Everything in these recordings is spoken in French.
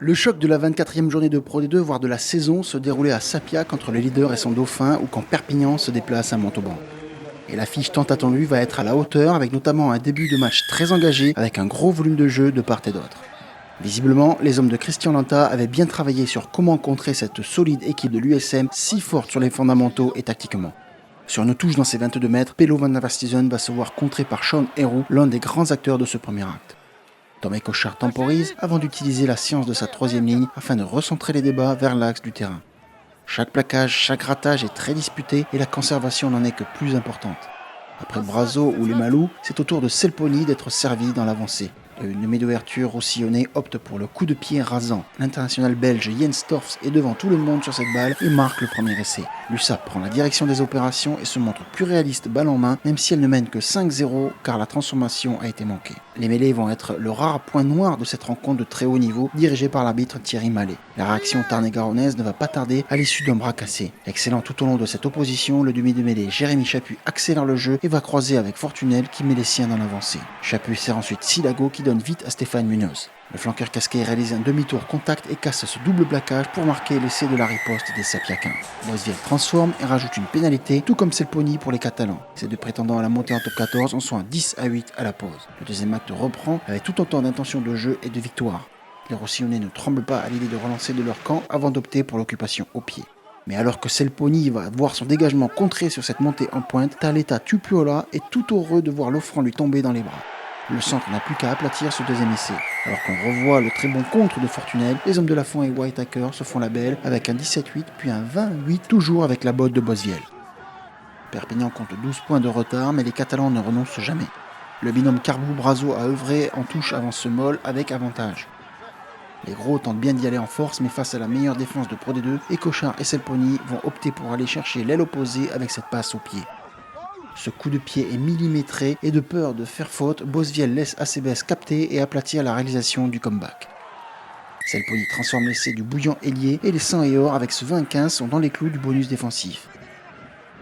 Le choc de la 24e journée de Pro D2, voire de la saison, se déroulait à Sapiac entre le leader et son dauphin, ou quand Perpignan se déplace à Montauban. Et l'affiche tant attendue va être à la hauteur, avec notamment un début de match très engagé, avec un gros volume de jeu de part et d'autre. Visiblement, les hommes de Christian Lanta avaient bien travaillé sur comment contrer cette solide équipe de l'USM, si forte sur les fondamentaux et tactiquement. Sur une touche dans ses 22 mètres, Pelo van der Vastisen va se voir contré par Sean Héroux, l'un des grands acteurs de ce premier acte. Thomas Cochard temporise avant d'utiliser la science de sa troisième ligne afin de recentrer les débats vers l'axe du terrain. Chaque plaquage, chaque ratage est très disputé et la conservation n'en est que plus importante. Après Brazo ou les Malou, c'est au tour de Selponi d'être servi dans l'avancée. Une demi-d'ouverture roussillonnée opte pour le coup de pied rasant. L'international belge Jens Torfs est devant tout le monde sur cette balle et marque le premier essai. L'USAP prend la direction des opérations et se montre plus réaliste balle en main, même si elle ne mène que 5-0 car la transformation a été manquée. Les mêlées vont être le rare point noir de cette rencontre de très haut niveau, dirigée par l'arbitre Thierry Mallet. La réaction tarn-et-garonnaise ne va pas tarder à l'issue d'un bras cassé. Excellent tout au long de cette opposition, le demi de mêlée Jérémy Chaput accélère le jeu et va croiser avec Fortunel qui met les siens dans l'avancée. Chaput sert ensuite Silago qui donne vite à Stéphane Munoz. Le flanqueur casqué réalise un demi-tour contact et casse ce double plaquage pour marquer l'essai de la riposte des Sapiacains. Bosviel transforme et rajoute une pénalité, tout comme Selponi pour les Catalans. Ces deux prétendants à la montée en top 14 en sont à 10-8 à la pause. Le deuxième acte reprend avec tout autant d'intention de jeu et de victoire. Les Roussillonnais ne tremblent pas à l'idée de relancer de leur camp avant d'opter pour l'occupation au pied. Mais alors que Selponi va voir son dégagement contré sur cette montée en pointe, Taleta Tupuola est tout heureux de voir l'offrant lui tomber dans les bras. Le centre n'a plus qu'à aplatir ce deuxième essai. Alors qu'on revoit le très bon contre de Fortunel, les hommes de Lafont et Whitaker se font la belle avec un 17-8 puis un 20-8 toujours avec la botte de Bosviel. Perpignan compte 12 points de retard mais les Catalans ne renoncent jamais. Le binôme Carbou-Brazo a œuvré en touche avant ce molle avec avantage. Les gros tentent bien d'y aller en force mais face à la meilleure défense de Pro D2, et Cochard et Selponi vont opter pour aller chercher l'aile opposée avec cette passe au pied. Ce coup de pied est millimétré et de peur de faire faute, Bosviel laisse Acebes capter et aplatir la réalisation du comeback. Selponi transforme l'essai du bouillant ailier et les 100 et or avec ce 20-15 sont dans les clous du bonus défensif.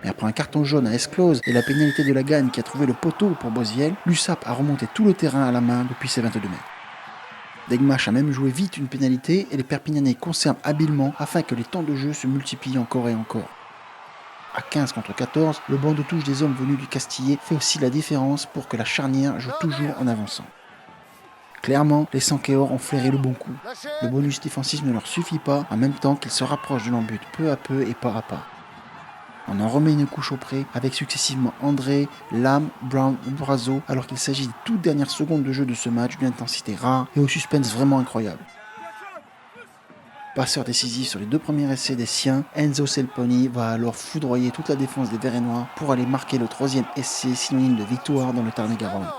Mais après un carton jaune à Esclose et la pénalité de la Gagne qui a trouvé le poteau pour Bosviel, l'USAP a remonté tout le terrain à la main depuis ses 22 mètres. Degmach a même joué vite une pénalité et les Perpignanais conservent habilement afin que les temps de jeu se multiplient encore et encore. À 15 contre 14, le banc de touche des hommes venus du Castillet fait aussi la différence pour que la charnière joue toujours en avançant. Clairement, les Sankéors ont flairé le bon coup. Le bonus défensif ne leur suffit pas, en même temps qu'ils se rapprochent de l'embut peu à peu et pas à pas. On en remet une couche auprès, avec successivement André, Lam, Brown ou Brazo, alors qu'il s'agit des toutes dernières secondes de jeu de ce match d'une intensité rare et au suspense vraiment incroyable. Passeur décisif sur les deux premiers essais des siens, Enzo Selponi va alors foudroyer toute la défense des Verts et Noirs pour aller marquer le troisième essai synonyme de victoire dans le Tarn-et-Garonne.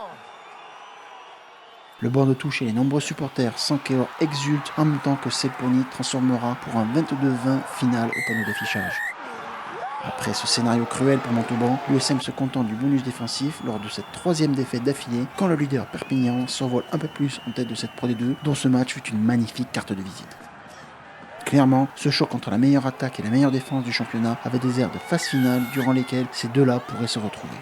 Le banc de touche et les nombreux supporters Sankéor exultent en même temps que Selponi transformera pour un 22-20 final au panneau d'affichage. Après ce scénario cruel pour Montauban, l'USM se contente du bonus défensif lors de cette troisième défaite d'affilée quand le leader Perpignan s'envole un peu plus en tête de cette Pro D2 dont ce match fut une magnifique carte de visite. Clairement, ce choc entre la meilleure attaque et la meilleure défense du championnat avait des airs de phase finale durant lesquelles ces deux-là pourraient se retrouver.